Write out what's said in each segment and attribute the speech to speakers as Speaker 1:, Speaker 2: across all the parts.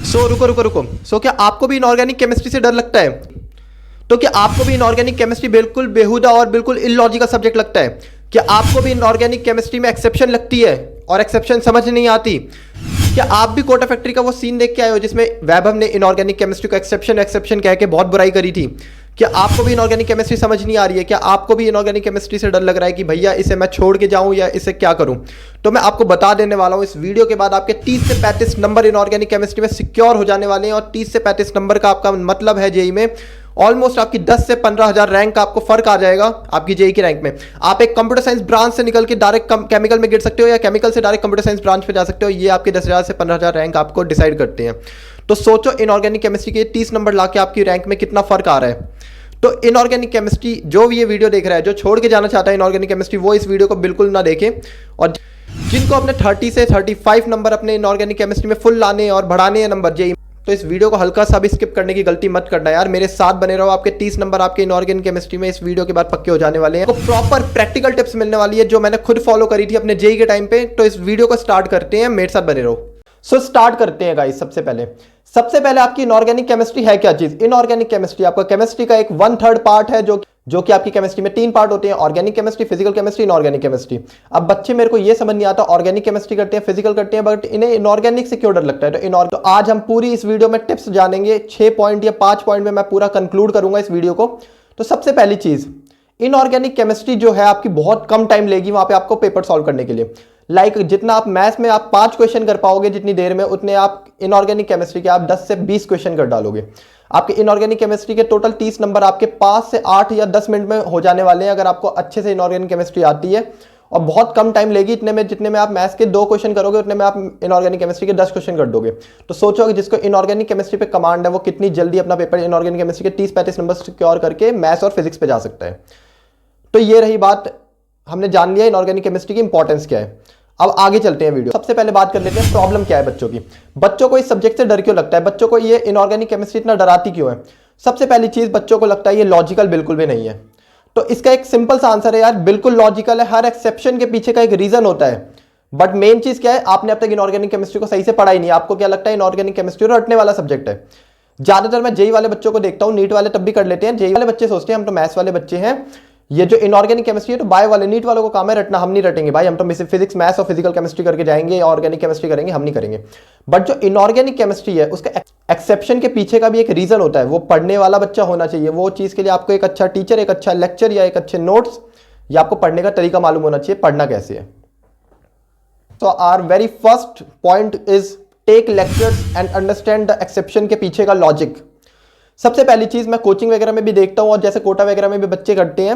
Speaker 1: रुको रुको रुको। क्या आपको भी इनऑर्गेनिक केमिस्ट्री से डर लगता है? तो क्या आपको भी इनऑर्गेनिक केमिस्ट्री बिल्कुल बेहुदा और बिल्कुल इलॉजिकल सब्जेक्ट लगता है? क्या आपको भी इनऑर्गेनिक केमिस्ट्री में एक्सेप्शन लगती है और एक्सेप्शन समझ नहीं आती? क्या आप भी कोटा फैक्ट्री का वो सीन देख के आए हो जिसमें वैभव ने इनऑर्गेनिक केमिस्ट्री को एक्सेप्शन कह के बहुत बुराई करी थी? क्या आपको भी इनऑर्गेनिक केमिस्ट्री समझ नहीं आ रही है? क्या आपको भी इनऑर्गेनिक केमिस्ट्री से डर लग रहा है कि भैया इसे मैं छोड़ के जाऊं या इसे क्या करूं? तो मैं आपको बता देने वाला हूं, इस वीडियो के बाद आपके 30 से 35 नंबर इनऑर्गेनिक केमिस्ट्री में सिक्योर हो जाने वाले हैं। और 30 से 35 नंबर का आपका मतलब है जेई में ऑलमोस्ट आपकी 10 से 15,000 रैंक का आपको फर्क आ जाएगा आपकी जेई की रैंक में। आप एक कंप्यूटर साइंस ब्रांच से निकल के डायरेक्ट केमिकल में गिर सकते हो या केमिकल से डायरेक्ट कंप्यूटर साइंस ब्रांच पे जा सकते हो। ये आपके 10,000 से 15,000 रैंक आपको डिसाइड करते हैं। तो सोचो इनऑर्गेनिक केमिस्ट्री के 30 नंबर ला के आपकी रैंक में कितना फर्क आ रहा है। तो इनऑर्गेनिक केमिस्ट्री जो भी ये वीडियो देख रहा है, जो छोड़ के जाना चाहता है इनऑर्गेनिक केमिस्ट्री, वो इस वीडियो को बिल्कुल ना देखें। और जिनको अपने 30 से 35 नंबर अपने इनऑर्गेनिक केमिस्ट्री में फुल लाने और बढ़ाने हैं नंबर जेई, तो इस वीडियो को हल्का सा भी स्किप करने की गलती मत करना यार। मेरे साथ बने रहो, आपके 30 नंबर आपके इनऑर्गेनिक केमिस्ट्री में इस वीडियो के बाद पक्के हो जाने वाले हैं। आपको प्रॉपर प्रैक्टिकल टिप्स मिलने वाली है जो मैंने खुद फॉलो करी थी अपने जेई के टाइम पे। तो इस वीडियो को स्टार्ट करते हैं, मेरे साथ बने रहो। स्टार्ट करते हैं गाइस। सबसे पहले आपकी इनऑर्गेनिक केमिस्ट्री है क्या चीज? इनऑर्गेनिक केमिस्ट्री आपका केमिस्ट्री का एक 1/3 पार्ट है जो कि आपकी केमिस्ट्री में 3 पार्ट होते हैं, organic chemistry, physical chemistry, inorganic chemistry. अब बच्चे मेरे को ये समझ नहीं आता, ऑर्गेनिक केमिस्ट्री करते हैं, फिजिकल करते हैं, बट इन्हें इनऑर्गेनिक से क्यों डर लगता है? तो आज हम पूरी इस वीडियो में टिप्स जानेंगे। 6 पॉइंट या 5 पॉइंट में मैं पूरा कंक्लूड करूंगा इस वीडियो को। तो सबसे पहली चीज, इनऑर्गेनिक केमिस्ट्री जो है आपकी बहुत कम टाइम लेगी वहां पे आपको पेपर सॉल्व करने के लिए। जितना आप मैथ्स में आप 5 क्वेश्चन कर पाओगे जितनी देर में, उतने आप इनऑर्गेनिक केमिस्ट्री के आप 10 से 20 क्वेश्चन कर डालोगे। आपके इनऑर्गेनिक केमिस्ट्री के टोटल 30 नंबर आपके 5 से 8 या 10 मिनट में हो जाने वाले हैं अगर आपको अच्छे से इनऑर्गेनिक केमिस्ट्री आती है। और बहुत कम टाइम लेगी जितने में आप मैथ्स के 2 क्वेश्चन करोगे उतने में आप इनऑर्गेनिक केमिस्ट्री के 10 क्वेश्चन कर दोगे। तो सोचो कि जिसको इनऑर्गेनिक केमिस्ट्री पे कमांड है वो कितनी जल्दी अपना पेपर इनऑर्गेनिक केमिस्ट्री के 30-35 नंबर सिक्योर करके मैथ्स और फिजिक्स पे जा सकता है। तो ये रही बात, हमने जान लिया इनऑर्गेनिक केमिस्ट्री की इंपॉर्टेंस क्या है। अब आगे चलते हैं वीडियो। सबसे पहले बात कर लेते हैं प्रॉब्लम क्या है बच्चों की। बच्चों को इस सब्जेक्ट से डर क्यों लगता है? बच्चों को ये इनऑर्गेनिक केमिस्ट्री इतना डराती क्यों है? सबसे पहली चीज, बच्चों को लगता है ये लॉजिकल बिल्कुल भी नहीं है। तो इसका एक सिंपल सा आंसर है यार, बिल्कुल लॉजिकल है। हर एक्सेप्शन के पीछे का एक रीजन होता है। बट मेन चीज क्या है, आपने अब तक इनऑर्गेनिक केमिस्ट्री को सही से पढ़ा ही नहीं। आपको क्या लगता है इनऑर्गेनिक केमिस्ट्री रटने वाला सब्जेक्ट है। ज्यादातर मैं जेई वाले बच्चों को देखता हूं, नीट वाले तब भी कर लेते हैं। जेई वाले बच्चे सोचते हैं हम तो मैथ्स वाले बच्चे हैं, ये जो इनऑर्गेनिक केमिस्ट्री है तो बायो वाले नीट वालों को काम है रटना। हम नहीं रटेंगे भाई, हम तो फिजिक्स मैथ्स और फिजिकल केमिस्ट्री करके जाएंगे, ऑर्गेनिक केमिस्ट्री करेंगे, हम नहीं करेंगे। बट जो इनऑर्गेनिक केमिस्ट्री है उसका एक्सेप्शन के पीछे का भी एक रीजन होता है। वो पढ़ने वाला बच्चा होना चाहिए। वो चीज के लिए आपको एक अच्छा टीचर, एक अच्छा लेक्चर या एक अच्छे नोट्स या आपको पढ़ने का तरीका मालूम होना चाहिए, पढ़ना कैसे है। तो our very first point is take lectures and understand the exception के पीछे का लॉजिक। सबसे पहली चीज मैं कोचिंग वगैरह में भी देखता हूं और जैसे कोटा वगैरह में भी बच्चे करते हैं,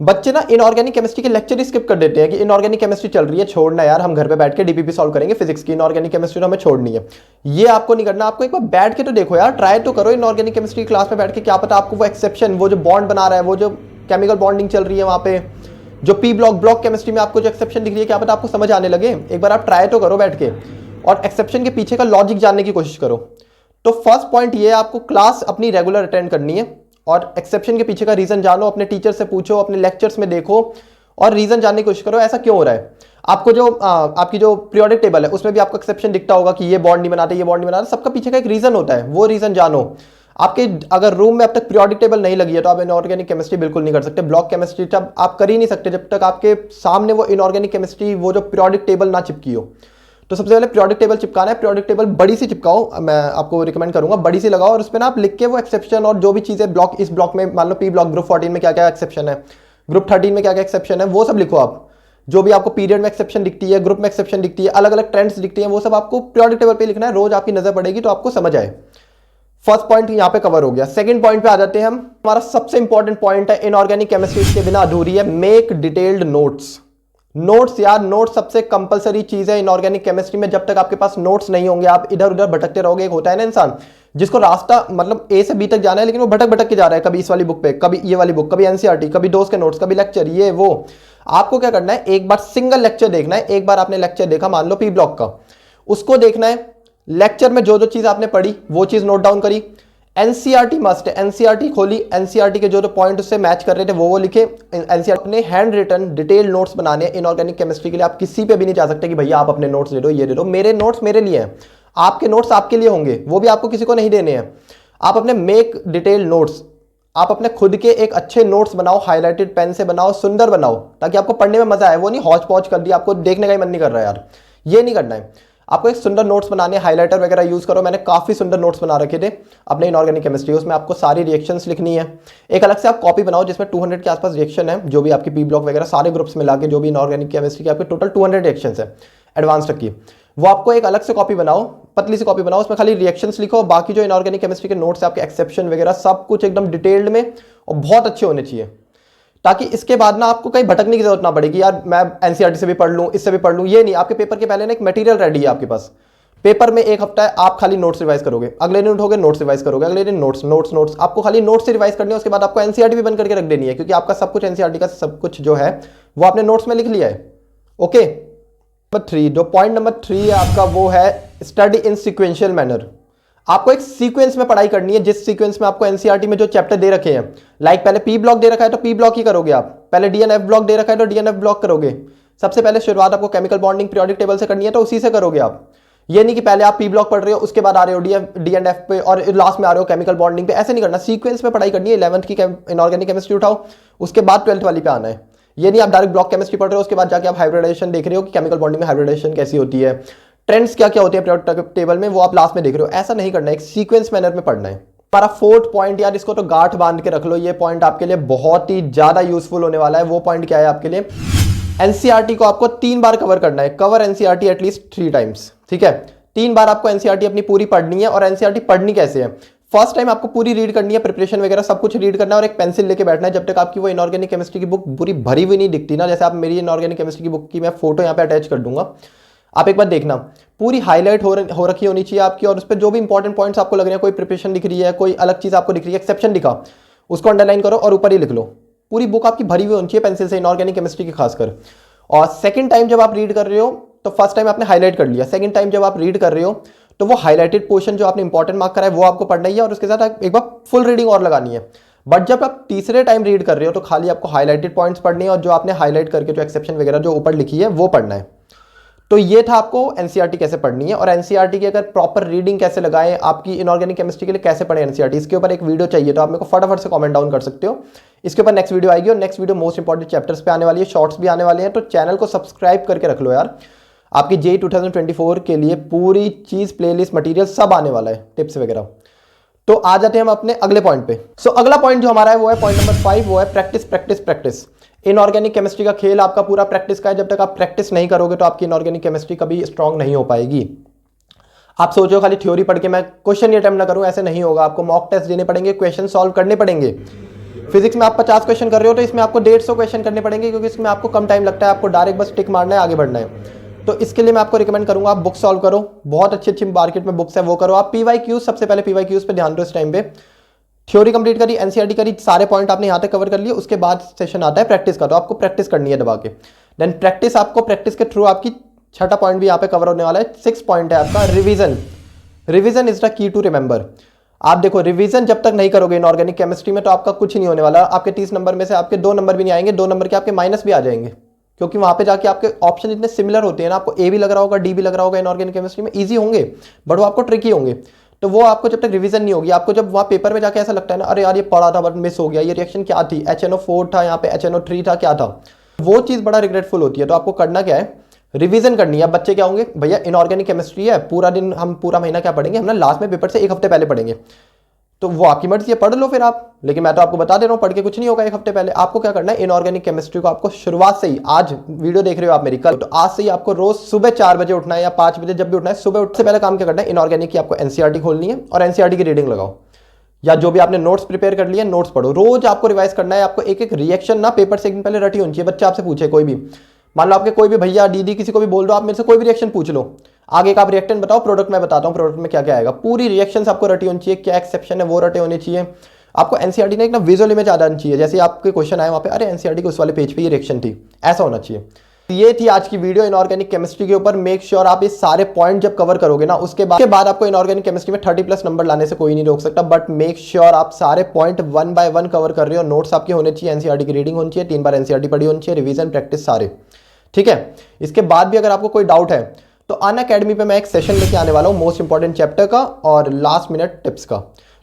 Speaker 1: बच्चे ना इनऑर्गेनिक केमिस्ट्री के लेक्चर ही स्किप कर देते हैं कि इनऑर्गेनिक केमिस्ट्री चल रही है, छोड़ना यार, हम घर पे बैठ के डीपीपी सॉल्व करेंगे फिजिक्स की, इनऑर्गेनिक केमिस्ट्री तो हमें छोड़नी है। ये आपको नहीं करना। आपको एक बार बैठ के तो देखो यार, ट्राई तो करो इनऑर्गेनिक केमिस्ट्री क्लास में बैठ के। क्या पता आपको वो एक्सेप्शन, वो जो बॉन्ड बना रहा है, वो जो केमिकल बॉन्डिंग चल रही है वहां पे, जो पी ब्लॉक केमिस्ट्री में आपको जो एक्सेप्शन दिख रही है, क्या पता आपको समझ आने लगे। एक बार आप ट्राई तो करो बैठ के और एक्सेप्शन के पीछे का लॉजिक जानने की कोशिश करो। तो फर्स्ट पॉइंट ये है, आपको क्लास अपनी रेगुलर अटेंड करनी है और एक्सेप्शन के पीछे का रीजन जानो, अपने टीचर से पूछो, अपने लेक्चर्स में देखो और रीजन जानने की कोशिश करो ऐसा क्यों हो रहा है। आपको जो आपकी जो पीरियोडिक टेबल है उसमें भी आपको एक्सेप्शन दिखता होगा कि ये बॉन्ड नहीं बनाते, ये बॉन्ड नहीं बनाते। सबका पीछे का एक रीजन होता है, वो रीजन जानो। आपके अगर रूम में अब तक पीरियोडिक टेबल नहीं लगी है तो आप इनऑर्गेनिक केमिस्ट्री बिल्कुल नहीं कर सकते। ब्लॉक केमिस्ट्री तब आप कर ही नहीं सकते जब तक आपके सामने वो इनऑर्गेनिक केमिस्ट्री, वो जो पीरियोडिक टेबल ना चिपकी हो। तो सबसे पहले पीरियोडिक टेबल चिपकाना है। पीरियोडिक टेबल बड़ी सी चिपकाओ, मैं आपको रिकमेंड करूंगा बड़ी सी लगाओ और उस पर ना आप लिख के वो एक्सेप्शन और जो भी चीजें ब्लॉक, इस ब्लॉक में मान लो पी ब्लॉक ग्रुप 14 में क्या क्या एक्सेप्शन है, ग्रुप 13 में क्या क्या एक्सेप्शन है, वो सब लिखो आप। जो भी आपको पीरियड में एक्सेप्शन दिखती है, ग्रुप में एक्सेप्शन दिखती है, अलग अलग ट्रेंड्स दिखती हैं, वो सब आपको पीरियोडिक टेबल पे लिखना है। रोज आपकी नजर पड़ेगी तो आपको समझ आए। फर्स्ट पॉइंट यहाँ पे कवर हो गया। सेकंड पॉइंट पे आ जाते हैं हम। हमारा सबसे इंपॉर्टेंट पॉइंट है इनऑर्गेनिक केमिस्ट्री के बिना अधूरी है, मेक डिटेल्ड नोट्स। नोट्स यार, नोट्स सबसे कंपलसरी चीज है इनऑर्गेनिक केमिस्ट्री में। जब तक आपके पास नोट्स नहीं होंगे आप इधर उधर भटकते रहोगे। एक होता है ना इंसान जिसको रास्ता मतलब ए से बी तक जाना है लेकिन वो भटक भटक के जा रहा है, कभी इस वाली बुक पे, कभी ये वाली बुक, कभी एनसीईआरटी, कभी दोस्त के नोट्स, कभी लेक्चर, ये वो। आपको क्या करना है, एक बार सिंगल लेक्चर देखना है। एक बार आपने लेक्चर देखा, मान लो पी ब्लॉक का, उसको देखना है। लेक्चर में जो जो चीज आपने पढ़ी वो चीज नोट डाउन करी। एनसीईआरटी मस्ट है, एनसीईआरटी खोली, एनसीईआरटी के जो पॉइंट उससे मैच कर रहे थे वो लिखे। एनसीईआरटी अपने हैंड रिटन डिटेल नोट्स बनाने इनऑर्गेनिक केमिस्ट्री के लिए। आप किसी पे भी नहीं जा सकते कि भैया आप अपने नोट्स दे दो, ये दे दो। मेरे नोट्स मेरे लिए हैं, आपके नोट्स आपके लिए होंगे, वो भी आपको किसी को नहीं देने हैं। आप अपने मेक डिटेल नोट्स, आप अपने खुद के एक अच्छे नोट्स बनाओ, हाईलाइटेड पेन से बनाओ, सुंदर बनाओ, ताकि आपको पढ़ने में मजा आए। वो नहीं हौच पौच कर दिया, आपको देखने का ही मन नहीं कर रहा यार, ये नहीं करना है। आपको एक सुंदर नोट्स बनाने, हाइलाइटर वगैरह यूज करो। मैंने काफी सुंदर नोट्स बना रखे थे अपने इनऑर्गेनिक केमिस्ट्री, उसमें आपको सारी रिएक्शंस लिखनी है। एक अलग से आप कॉपी बनाओ जिसमें 200 के आसपास रिएक्शन है, जो भी आपकी पी ब्लॉक वगैरह सारे ग्रुप्स मिला के जो भी इनऑर्गेनिक केमिस्ट्री के आपके टोटल 200 रिएक्शंस है एडवांस तक की, वो आपको एक अलग से कॉपी बनाओ, पतली सी कॉपी बनाओ, उसमें खाली रिएक्शंस लिखो। बाकी जो इनऑर्गेनिक केमिस्ट्री के नोट्स आपके एक्सेप्शन वगैरह सब कुछ एकदम डिटेल्ड में और बहुत अच्छे होने चाहिए, ताकि इसके बाद ना आपको कहीं भटकने की जरूरत ना पड़ेगी यार मैं एनसीईआरटी से भी पढ़ लूँ, इससे भी पढ़ लूँ। ये नहीं, आपके पेपर के पहले ना एक मटेरियल रेडी है आपके पास। पेपर में एक हफ्ता है, आप खाली नोट्स रिवाइज करोगे, अगले दिन उठोगे नोट्स रिवाइज करोगे, अगले दिन नोट्स नोट्स नोट्स, आपको खाली नोट्स से रिवाइज करनी है। उसके बाद आपको एनसीईआरटी भी बंद करके रख देनी है, क्योंकि आपका सब कुछ एनसीईआरटी का सब कुछ जो है वो आपने नोट्स में लिख लिया है। ओके, नंबर 3, जो पॉइंट नंबर 3 है आपका, वो है स्टडी इन सिक्वेंशियल मैनर। आपको एक सीक्वेंस में पढ़ाई करनी है, जिस सीक्वेंस में आपको एनसीईआरटी में जो चैप्टर दे रखे हैं, लाइक पहले पी ब्लॉक दे रखा है तो पी ब्लॉक ही करोगे आप, पहले डीएनएफ ब्लॉक दे रखा है तो डीएनएफ ब्लॉक करोगे। सबसे पहले शुरुआत आपको केमिकल बॉन्डिंग पीरियोडिक टेबल से करनी है तो उसी से करोगे आप। ये नहीं कि पहले आप पी ब्लॉक पढ़ रहे हो उसके बाद आ रहे हो डीएनएफ पे और लास्ट में आ रहे हो केमिकल बॉन्डिंग पे, ऐसे नहीं करना। सीक्वेंस में पढ़ाई करनी है। 11th की इनऑर्गेनिक केमिस्ट्री उठाओ, उसके बाद 12th वाली पे आना है। ये नहीं आप डायरेक्ट ब्लॉक केमिस्ट्री पढ़ रहे हो उसके बाद जाके आप हाइब्रिडेशन देख रहे हो कि केमिकल बॉन्डिंग में हाइब्रिडेशन कैसी होती है, ट्रेंड्स क्या क्या होते हैं पीरियोडिक टेबल में, वो आप लास्ट में देख रहे हो। ऐसा नहीं करना है, एक सीक्वेंस मैनर में पढ़ना है। हमारा 4th पॉइंट यार, इसको तो गांठ बांध के रख लो, ये पॉइंट आपके लिए बहुत ही ज्यादा यूजफुल होने वाला है। वो पॉइंट क्या है आपके लिए, एनसीईआरटी को आपको 3 बार कवर करना है। कवर एनसीईआरटी एटलीस्ट 3 टाइम्स, ठीक है। 3 बार आपको एनसीईआरटी अपनी पूरी पढ़नी है। और एनसीईआरटी पढ़नी कैसे है, फर्स्ट टाइम आपको पूरी रीड करनी है, प्रिपरेशन वगैरह सब कुछ रीड करना है और एक पेंसिल लेके बैठना है जब तक आपकी वो इनऑर्गेनिक केमिस्ट्री की बुक पूरी भरी हुई नहीं दिखती ना। जैसे आप मेरी इनऑर्गेनिक केमिस्ट्री की बुक की मैं फोटो यहाँ पे अटैच कर दूंगा, आप एक बार देखना, पूरी हाईलाइट हो रखी होनी चाहिए आपकी। और उस पर जो भी इंपॉर्टेंट पॉइंट्स आपको लग रहे हैं, कोई प्रिपरेशन दिख रही है, कोई अलग चीज आपको दिख रही है, एक्सेप्शन दिखा, उसको अंडरलाइन करो और ऊपर ही लिख लो। पूरी बुक आपकी भरी हुई होनी चाहिए पेंसिल से, इनऑर्गेनिक केमिस्ट्री की खासकर। और सेकंड टाइम जब आप रीड कर रहे हो तो फर्स्ट टाइम आपने हाईलाइट कर लिया, सेकंड टाइम जब आप रीड कर रहे हो तो वो हाईलाइटेड पोर्शन जो आपने इंपॉर्टेंट मार्क करा है वो आपको पढ़ना ही है और उसके साथ एक बार फुल रीडिंग और लगानी है। बट जब आप तीसरे टाइम रीड कर रहे हो तो खाली आपको हाईलाइटेड पॉइंट्स पढ़ने हैं और जो आपने हाईलाइट करके जो एक्सेप्शन वगैरह जो ऊपर लिखी है वो पढ़ना है। तो ये था आपको एनसीईआरटी कैसे पढ़नी है और एनसीईआरटी की अगर प्रॉपर रीडिंग कैसे लगाएं, आपकी इनऑर्गेनिक केमिस्ट्री के लिए कैसे पढ़ें एनसीईआरटी, इसके ऊपर एक वीडियो चाहिए तो आप मेरे को फटाफट से कमेंट डाउन कर सकते हो। इसके ऊपर नेक्स्ट वीडियो आएगी और next video most important chapters पे आने वाली है, शॉर्ट्स भी आने वाले हैं। तो चैनल को सब्सक्राइब करके रख लो यार, आपकी जेईई 2024 के लिए पूरी चीज, प्लेलिस्ट, मटेरियल सब आने वाला है, टिप्स वगैरह। तो आ जाते हैं हम अपने अगले पॉइंट पे। सो अगला पॉइंट जो हमारा है वो है पॉइंट नंबर 5, वो है practice practice practice. Inorganic chemistry का खेल आपका पूरा प्रैक्टिस का है। जब तक आप प्रैक्टिस नहीं करोगे तो आपकी इनऑर्गेनिक केमिस्ट्री कभी स्ट्रांग नहीं हो पाएगी। आप सोचो खाली थ्योरी पढ़ के मैं क्वेश्चन अटेम्प्ट ना करूं, ऐसे नहीं होगा। आपको मॉक टेस्ट देने पड़ेंगे, क्वेश्चन सॉल्व करने पड़ेंगे। फिजिक्स में आप 50 क्वेश्चन कर रहे हो तो इसमें आपको 150 क्वेश्चन करने पड़ेंगे, क्योंकि इसमें आपको कम टाइम लगता है, आपको डायरेक्ट बस टिक मारना है, आगे बढ़ना है। तो इसके लिए मैं आपको रिकमेंड करूंगा आप बुक सॉल्व करो, बहुत अच्छी अच्छी मार्केट में बुक्स है वो करो। आप पीवाईक्यूज, सबसे पहले पीवाईक्यूज पे ध्यान दो इस टाइम पे। थ्योरी कंप्लीट करी, एनसीईआरटी करी, सारे पॉइंट आपने यहाँ तक कवर कर लिए, उसके बाद सेशन आता है प्रैक्टिस का। तो आपको प्रैक्टिस करनी है दबा के। देन प्रैक्टिस, आपको प्रैक्टिस के थ्रू आपकी 6ठा पॉइंट भी यहाँ पे कवर होने वाला है। 6 पॉइंट है आपका revision. Revision is the key to remember. आप देखो, रिवीजन जब तक नहीं करोगे इनऑर्गेनिक केमिस्ट्री में तो आपका कुछ नहीं होने वाला। आपके 30 नंबर में से आपके 2 नंबर भी नहीं आएंगे, 2 नंबर के आपके माइनस भी आ जाएंगे, क्योंकि वहां पे जाके आपके ऑप्शन इतने सिमिलर होते हैं ना। आपको ए भी लग रहा होगा, डी भी लग रहा होगा इनऑर्गेनिक केमिस्ट्री में, इजी होंगे बट वो आपको ट्रिकी होंगे। तो वो आपको जब तक रिवीजन नहीं होगी, आपको जब वहाँ पेपर में जाके ऐसा लगता है ना, अरे यार ये पढ़ा था बट मिस हो गया, ये रिएक्शन क्या थी, HNO4 था, यहाँ पे HNO3 था, क्या था, वो चीज़ बड़ा रिग्रेटफुल होती है। तो आपको करना क्या है, रिवीजन करनी है। बच्चे क्या होंगे, भैया इनऑर्गेनिक केमिस्ट्री है, पूरा दिन हम पूरा महीना क्या पढ़ेंगे, हम ना लास्ट में पेपर से 1 हफ्ते पहले पढ़ेंगे। तो वो आपकी मर्जी है, पढ़ लो फिर आप, लेकिन मैं तो आपको बता दे रहा हूँ पढ़ के कुछ नहीं होगा 1 हफ्ते पहले। आपको क्या करना है, इनऑर्गेनिक केमिस्ट्री को आपको शुरुआत से ही, आज वीडियो देख रहे हो आप मेरी, कल, तो आज से ही आपको रोज सुबह 4 बजे उठना है या 5 बजे, जब भी उठना है, सुबह उठने से पहले काम क्या करना है, इनऑर्गेनिक की आपको एनसीईआरटी खोलनी है और एनसीईआरटी की रीडिंग लगाओ, या जो भी आपने नोट्स प्रिपेयर कर लिए नोट्स पढ़ो। रोज आपको रिवाइज करना है। आपको एक एक रिएक्शन ना पेपर से एक दिन पहले रटी होनी चाहिए। बच्चे आपसे पूछे, कोई भी, मान लो आपके कोई भी भैया दीदी किसी को भी बोल दो, आप मेरे से कोई भी रिएक्शन पूछ लो, आगे का आप रिएक्टेंट बताओ, प्रोडक्ट मैं बताता हूँ प्रोडक्ट में क्या क्या आएगा। पूरी रिएक्शंस आपको रटी होनी चाहिए, क्या एक्सेप्शन है वो रटे होने चाहिए। आपको एनसीईआरटी ने एक ना विजुअल इमेज आ जानी चाहिए, जैसे आपके क्वेश्चन आए वहाँ पे, अरे एनसीईआरटी के उस वाले पेज पे ये रिएक्शन थी, ऐसा होना चाहिए। ये थी आज की वीडियो इनऑर्गेनिक केमिस्ट्री के ऊपर। मेक श्योर आप ये सारे पॉइंट जब कवर करोगे ना, उसके बाद आपको इनऑर्गेनिक केमिस्ट्री में 30+ नंबर लाने से कोई नहीं रोक सकता। बट मेक श्योर आप सारे पॉइंट 1 बाय 1 कवर कर रहे हो। नोट्स आपके होने चाहिए, एनसीईआरटी की रीडिंग होनी चाहिए, 3 बार एनसीईआरटी पढ़ी होनी चाहिए, रिवीजन, प्रैक्टिस सारे, ठीक है। इसके बाद भी अगर आपको कोई डाउट है तो अनअकैडमी पे मैं एक सेशन लेके आने वाला हूँ मोस्ट इंपॉर्टेंट चैप्टर का और लास्ट मिनट टिप्स का।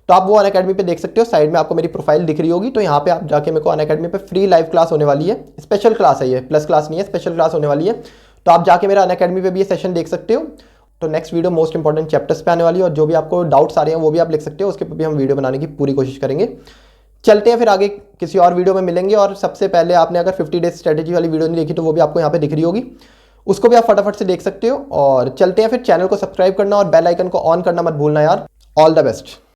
Speaker 1: तो आप वो अनअकैडमी पे देख सकते हो, साइड में आपको मेरी प्रोफाइल दिख रही होगी। तो यहाँ पे आप जाके मेरे को अनअकैडमी पे फ्री लाइव क्लास होने वाली है, स्पेशल क्लास है ये, प्लस क्लास नहीं है, स्पेशल क्लास होने वाली है। तो आप जाके मेरा अनअकैडमी पे भी ये सेशन देख सकते हो। तो next video most important chapters पे आने वाली है और जो भी आपको डाउट्स आ रहे हैं वो भी आप लिख सकते हो, उसके पे भी हम वीडियो बनाने की पूरी कोशिश करेंगे। चलते हैं फिर आगे, किसी और वीडियो में मिलेंगे। और सबसे पहले आपने अगर 50 डेज स्ट्रेटेजी वाली वीडियो नहीं देखी तो वो भी आपको यहाँ पे दिख रही होगी, उसको भी आप फटाफट से देख सकते हो। और चलते हैं फिर, चैनल को सब्सक्राइब करना और बेल आइकन को ऑन करना मत भूलना यार। All the best.